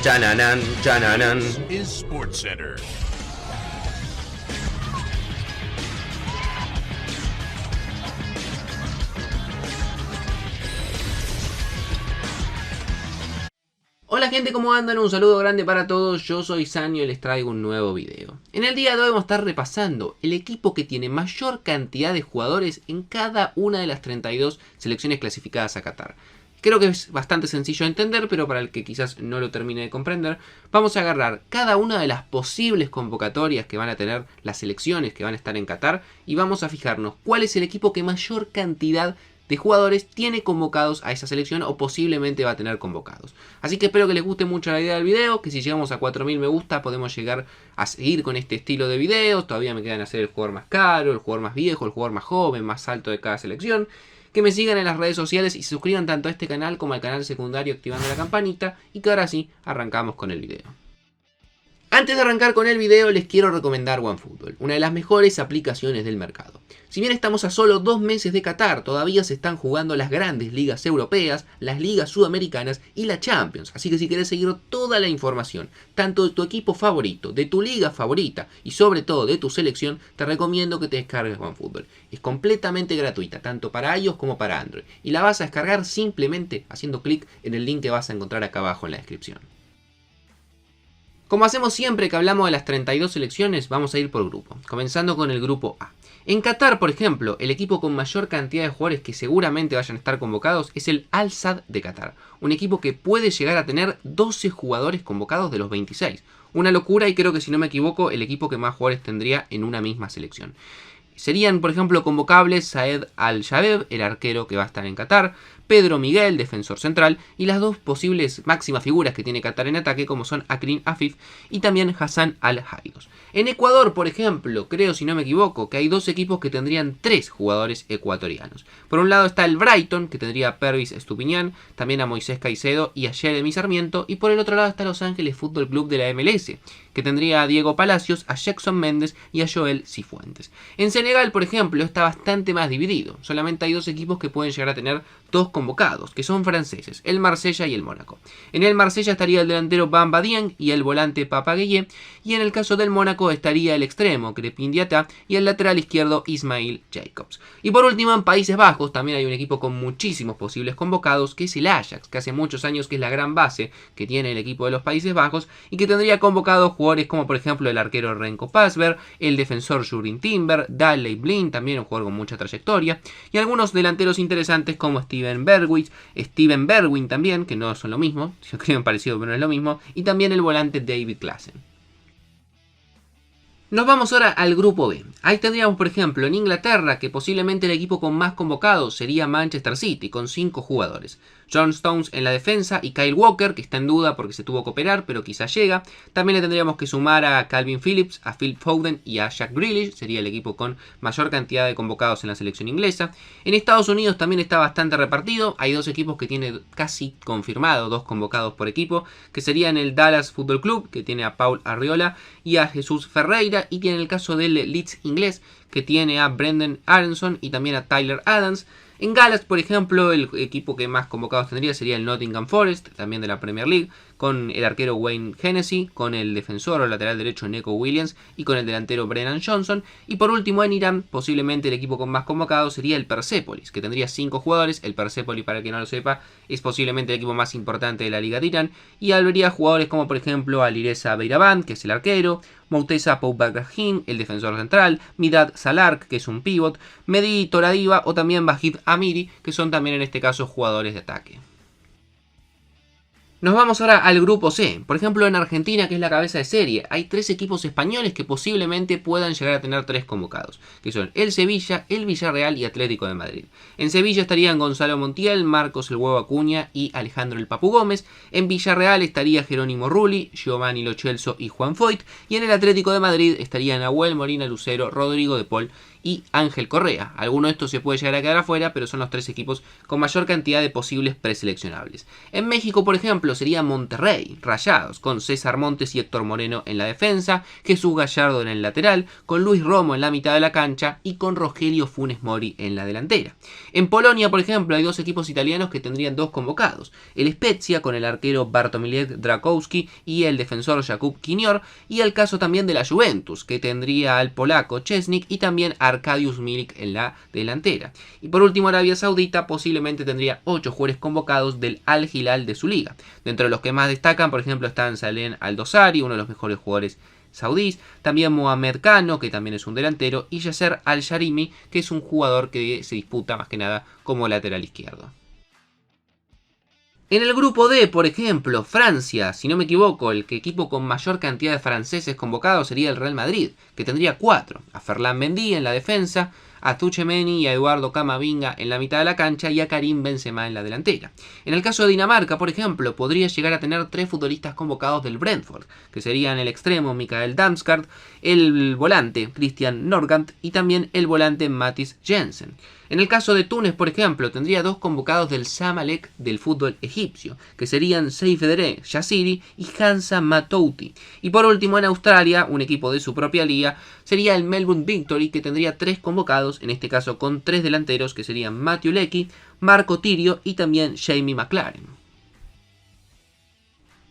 Chananan, chananan. Is SportsCenter. Hola gente, ¿cómo andan? Un saludo grande para todos, yo soy Sanio y les traigo un nuevo video. En el día de hoy vamos a estar repasando el equipo que tiene mayor cantidad de jugadores en cada una de las 32 selecciones clasificadas a Qatar. Creo que es bastante sencillo de entender, pero para el que quizás no lo termine de comprender, vamos a agarrar cada una de las posibles convocatorias que van a tener las selecciones que van a estar en Qatar y vamos a fijarnos cuál es el equipo que mayor cantidad de jugadores tiene convocados a esa selección o posiblemente va a tener convocados. Así que espero que les guste mucho la idea del video, que si llegamos a 4000 me gusta podemos llegar a seguir con este estilo de videos. Todavía me quedan hacer el jugador más caro, el jugador más viejo, el jugador más joven, más alto de cada selección. Que me sigan en las redes sociales y se suscriban tanto a este canal como al canal secundario activando la campanita. Y que ahora sí, arrancamos con el video. Antes de arrancar con el video les quiero recomendar OneFootball, una de las mejores aplicaciones del mercado. Si bien estamos a solo 2 meses de Qatar, todavía se están jugando las grandes ligas europeas, las ligas sudamericanas y la Champions. Así que si querés seguir toda la información, tanto de tu equipo favorito, de tu liga favorita y sobre todo de tu selección, te recomiendo que te descargues OneFootball. Es completamente gratuita, tanto para iOS como para Android. Y la vas a descargar simplemente haciendo clic en el link que vas a encontrar acá abajo en la descripción. Como hacemos siempre que hablamos de las 32 selecciones, vamos a ir por grupo, comenzando con el grupo A. En Qatar, por ejemplo, el equipo con mayor cantidad de jugadores que seguramente vayan a estar convocados es el Al-Sadd de Qatar, un equipo que puede llegar a tener 12 jugadores convocados de los 26. Una locura y creo que si no me equivoco, el equipo que más jugadores tendría en una misma selección. Serían, por ejemplo, convocables Saed Al-Shabeb, el arquero que va a estar en Qatar, Pedro Miguel, defensor central, y las dos posibles máximas figuras que tiene Qatar en ataque, como son Akrin Afif y también Hassan Al-Haidos. En Ecuador, por ejemplo, creo, si no me equivoco, que hay dos equipos que tendrían 3 jugadores ecuatorianos. Por un lado está el Brighton, que tendría a Pervis Estupiñán, también a Moisés Caicedo y a Jeremy Sarmiento, y por el otro lado está Los Ángeles Fútbol Club de la MLS, que tendría a Diego Palacios, a Jackson Méndez y a Joel Cifuentes. En Senegal, por ejemplo, está bastante más dividido. Solamente hay 2 equipos que pueden llegar a tener 2 convocados, que son franceses, el Marsella y el Mónaco. En el Marsella estaría el delantero Bamba Dieng y el volante Papa Gueye, y en el caso del Mónaco estaría el extremo Crépin Diatta y el lateral izquierdo Ismail Jacobs. Y por último, en Países Bajos también hay un equipo con muchísimos posibles convocados, que es el Ajax, que hace muchos años que es la gran base que tiene el equipo de los Países Bajos y que tendría convocados jugadores como por ejemplo el arquero Renko Pasver, el defensor Jurin Timber, Daley Blind, también un jugador con mucha trayectoria, y algunos delanteros interesantes como Steven Bergwijn también, que no son lo mismo, se escriben parecido pero no es lo mismo, y también el volante David Klaassen. Nos vamos ahora al grupo B. Ahí tendríamos, por ejemplo, en Inglaterra, que posiblemente el equipo con más convocados sería Manchester City, con 5 jugadores. John Stones en la defensa y Kyle Walker, que está en duda porque se tuvo que operar, pero quizás llega. También le tendríamos que sumar a Calvin Phillips, a Phil Foden y a Jack Grealish. Sería el equipo con mayor cantidad de convocados en la selección inglesa. En Estados Unidos también está bastante repartido. Hay 2 equipos que tienen casi confirmado 2 convocados por equipo, que serían el Dallas Football Club, que tiene a Paul Arriola y a Jesús Ferreira, y tiene el caso del Leeds inglés, que tiene a Brendan Aronson y también a Tyler Adams. En Gales, por ejemplo, el equipo que más convocados tendría sería el Nottingham Forest, también de la Premier League, con el arquero Wayne Hennessy, con el defensor o lateral derecho Neco Williams y con el delantero Brennan Johnson. Y por último, en Irán, posiblemente el equipo con más convocados sería el Persepolis, que tendría 5 jugadores. El Persepolis, para el que no lo sepa, es posiblemente el equipo más importante de la Liga de Irán, y habría jugadores como por ejemplo Alireza Beiraban, que es el arquero, Moutesa Poubakrahim, el defensor central, Midad Salark, que es un pívot, Mehdi Toradiva o también Vahid Amiri, que son también en este caso jugadores de ataque. Nos vamos ahora al grupo C. Por ejemplo, en Argentina, que es la cabeza de serie, hay 3 equipos españoles que posiblemente puedan llegar a tener 3 convocados, que son el Sevilla, el Villarreal y Atlético de Madrid. En Sevilla estarían Gonzalo Montiel, Marcos el Huevo Acuña y Alejandro el Papu Gómez. En Villarreal estaría Jerónimo Rulli, Giovanni Lo Celso y Juan Foyt. Y en el Atlético de Madrid estarían Nahuel Molina Lucero, Rodrigo de Paul y Ángel Correa. Alguno de estos se puede llegar a quedar afuera, pero son los 3 equipos con mayor cantidad de posibles preseleccionables. En México, por ejemplo, sería Monterrey, Rayados, con César Montes y Héctor Moreno en la defensa, Jesús Gallardo en el lateral, con Luis Romo en la mitad de la cancha y con Rogelio Funes Mori en la delantera. En Polonia, por ejemplo, hay 2 equipos italianos que tendrían 2 convocados. El Spezia con el arquero Bartomir Drakowski y el defensor Jakub Kinior, y el caso también de la Juventus, que tendría al polaco Chesnik y también a Arkadiusz Milik en la delantera. Y por último, Arabia Saudita posiblemente tendría 8 jugadores convocados del Al Hilal de su liga. Dentro de los que más destacan, por ejemplo, están Salem Al-Dosari, uno de los mejores jugadores saudíes, también Mohamed Kano, que también es un delantero, y Yasser Al-Sharimi, que es un jugador que se disputa más que nada como lateral izquierdo. En el grupo D, por ejemplo, Francia, si no me equivoco, el equipo con mayor cantidad de franceses convocados sería el Real Madrid, que tendría 4, a Ferland Mendy en la defensa, a Tchouaméni y a Eduardo Camavinga en la mitad de la cancha y a Karim Benzema en la delantera. En el caso de Dinamarca, por ejemplo, podría llegar a tener 3 futbolistas convocados del Brentford, que serían el extremo Mikael Damsgaard, el volante Christian Norgard y también el volante Mathis Jensen. En el caso de Túnez, por ejemplo, tendría 2 convocados del Zamalek del fútbol egipcio, que serían Seif Edere Yassiri y Hansa Matouti. Y por último, en Australia, un equipo de su propia liga, sería el Melbourne Victory, que tendría 3 convocados, en este caso con 3 delanteros, que serían Matthew Leckie, Marco Tirio y también Jamie McLaren.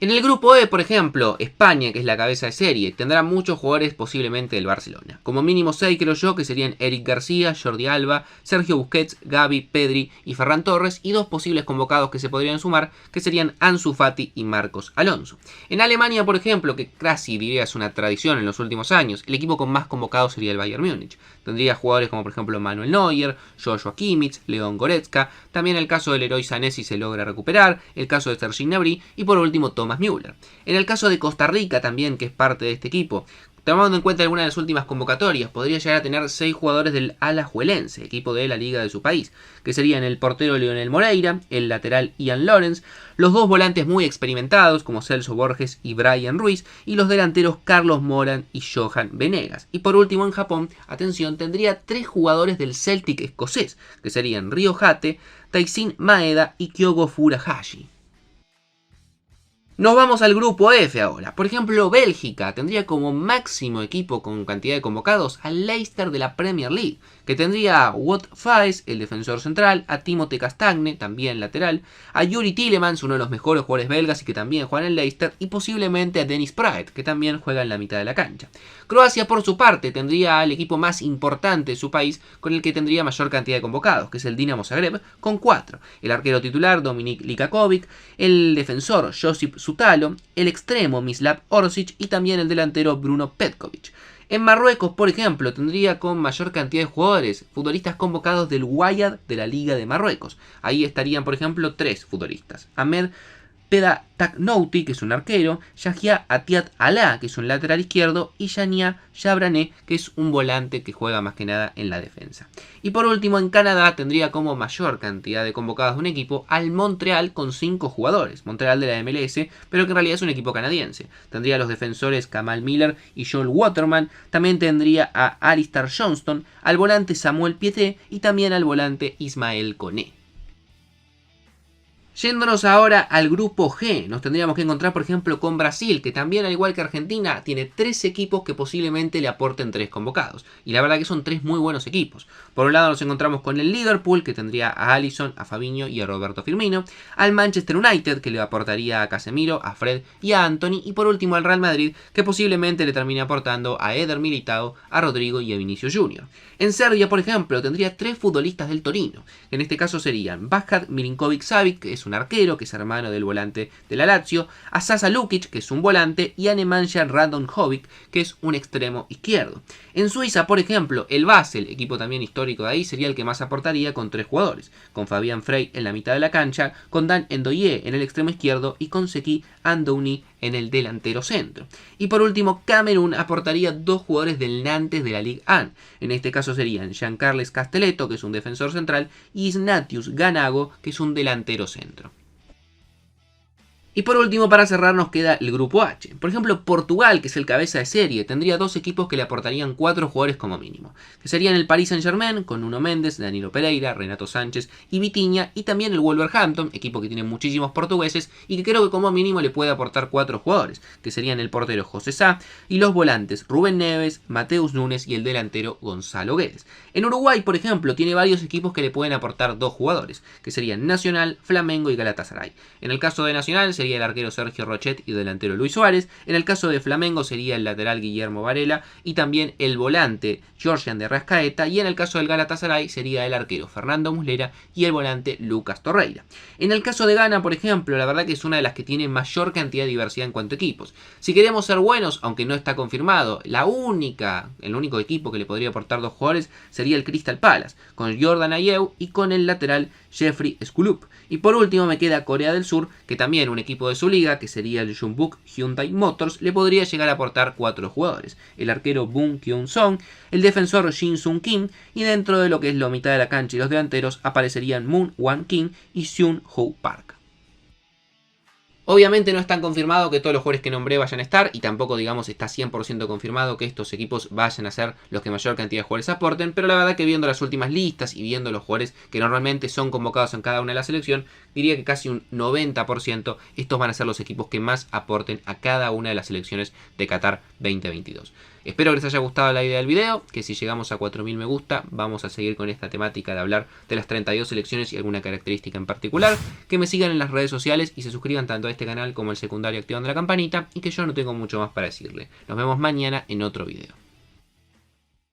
En el grupo E, por ejemplo, España, que es la cabeza de serie, tendrá muchos jugadores posiblemente del Barcelona. Como mínimo 6 creo yo, que serían Eric García, Jordi Alba, Sergio Busquets, Gavi, Pedri y Ferran Torres, y 2 posibles convocados que se podrían sumar, que serían Ansu Fati y Marcos Alonso. En Alemania, por ejemplo, que casi diría es una tradición en los últimos años, el equipo con más convocados sería el Bayern Múnich. Tendría jugadores como por ejemplo Manuel Neuer, Joshua Kimmich, Leon Goretzka, también el caso del Leroy Sané si se logra recuperar, el caso de Serge Gnabry y por último Thomas Müller. En el caso de Costa Rica también, que es parte de este equipo, tomando en cuenta algunas de las últimas convocatorias, podría llegar a tener 6 jugadores del Alajuelense, equipo de la liga de su país, que serían el portero Leonel Moreira, el lateral Ian Lawrence, los 2 volantes muy experimentados como Celso Borges y Brian Ruiz, y los delanteros Carlos Moran y Johan Venegas. Y por último, en Japón, atención, tendría 3 jugadores del Celtic escocés, que serían Ryo Hate, Taishin Maeda y Kyogo Furuhashi. Nos vamos al grupo F ahora. Por ejemplo, Bélgica tendría como máximo equipo con cantidad de convocados al Leicester de la Premier League, que tendría a Wout Faes, el defensor central, a Timothée Castagne, también lateral, a Yuri Tielemans, uno de los mejores jugadores belgas y que también juega en el Leicester, y posiblemente a Dennis Praet, que también juega en la mitad de la cancha. Croacia, por su parte, tendría al equipo más importante de su país, con el que tendría mayor cantidad de convocados, que es el Dinamo Zagreb, con 4. El arquero titular, Dominik Likakovic, el defensor, Josip Sutalo, el extremo, Mislav Orsic, y también el delantero, Bruno Petkovic. En Marruecos, por ejemplo, tendría con mayor cantidad de jugadores, futbolistas convocados del Wydad de la Liga de Marruecos. Ahí estarían, por ejemplo, 3 futbolistas. Ahmed Peda Taknouti, que es un arquero, Yahya Atiat Alá, que es un lateral izquierdo, y Yania Jabrané, que es un volante que juega más que nada en la defensa. Y por último, en Canadá tendría como mayor cantidad de convocados de un equipo al Montreal con 5 jugadores. Montreal de la MLS, pero que en realidad es un equipo canadiense. Tendría a los defensores Kamal Miller y Joel Waterman. También tendría a Alistair Johnston, al volante Samuel Pieté y también al volante Ismael Koné. Yéndonos ahora al grupo G, nos tendríamos que encontrar por ejemplo con Brasil, que también al igual que Argentina tiene 3 equipos que posiblemente le aporten 3 convocados. Y la verdad que son 3 muy buenos equipos. Por un lado nos encontramos con el Liverpool, que tendría a Alisson, a Fabinho y a Roberto Firmino. Al Manchester United, que le aportaría a Casemiro, a Fred y a Anthony. Y por último al Real Madrid, que posiblemente le termine aportando a Eder Militao, a Rodrigo y a Vinicius Jr. En Serbia, por ejemplo, tendría 3 futbolistas del Torino. En este caso serían Vahad Milinkovic-Savic, que es un arquero, que es hermano del volante de la Lazio, a Sasa Lukic, que es un volante, y a Nemanja Radonjovic, que es un extremo izquierdo. En Suiza, por ejemplo, el Basel, equipo también histórico de ahí, sería el que más aportaría con 3 jugadores, con Fabián Frey en la mitad de la cancha, con Dan Ndoye en el extremo izquierdo y con Seki Andouni en el delantero centro. Y por último, Camerún aportaría 2 jugadores del Nantes de la Ligue 1. En este caso serían Jean-Carles Castelletto, que es un defensor central, y Ignatius Ganago, que es un delantero centro. Y por último, para cerrar, nos queda el grupo H. Por ejemplo, Portugal, que es el cabeza de serie, tendría dos equipos que le aportarían 4 jugadores como mínimo, que serían el Paris Saint-Germain, con Nuno Mendes, Danilo Pereira, Renato Sánchez y Vitinha, y también el Wolverhampton, equipo que tiene muchísimos portugueses y que creo que como mínimo le puede aportar 4 jugadores, que serían el portero José Sá y los volantes Rubén Neves, Mateus Nunes y el delantero Gonzalo Guedes. En Uruguay, por ejemplo, tiene varios equipos que le pueden aportar 2 jugadores, que serían Nacional, Flamengo y Galatasaray. En el caso de Nacional sería el arquero Sergio Rochet y el delantero Luis Suárez. En el caso de Flamengo sería el lateral Guillermo Varela y también el volante Georgian de Rascaeta. Y en el caso del Galatasaray sería el arquero Fernando Muslera y el volante Lucas Torreira. En el caso de Ghana, por ejemplo, la verdad que es una de las que tiene mayor cantidad de diversidad en cuanto a equipos. Si queremos ser buenos, aunque no está confirmado, el único equipo que le podría aportar 2 jugadores sería el Crystal Palace, con Jordan Ayew y con el lateral Jeffrey Skulup. Y por último me queda Corea del Sur, que también un equipo de su liga, que sería el Jeonbuk Hyundai Motors, le podría llegar a aportar 4 jugadores. El arquero Boon Kyung-song, el defensor Shin Sung Kim, y dentro de lo que es la mitad de la cancha y los delanteros aparecerían Moon Wan Kim y Seung Ho Park. Obviamente no es tan confirmado que todos los jugadores que nombré vayan a estar y tampoco digamos está 100% confirmado que estos equipos vayan a ser los que mayor cantidad de jugadores aporten, pero la verdad que viendo las últimas listas y viendo los jugadores que normalmente son convocados en cada una de las selecciones, diría que casi un 90% estos van a ser los equipos que más aporten a cada una de las selecciones de Qatar 2022. Espero que les haya gustado la idea del video, que si llegamos a 4000 me gusta, vamos a seguir con esta temática de hablar de las 32 selecciones y alguna característica en particular, que me sigan en las redes sociales y se suscriban tanto a este canal como al secundario activando la campanita, y que yo no tengo mucho más para decirle. Nos vemos mañana en otro video.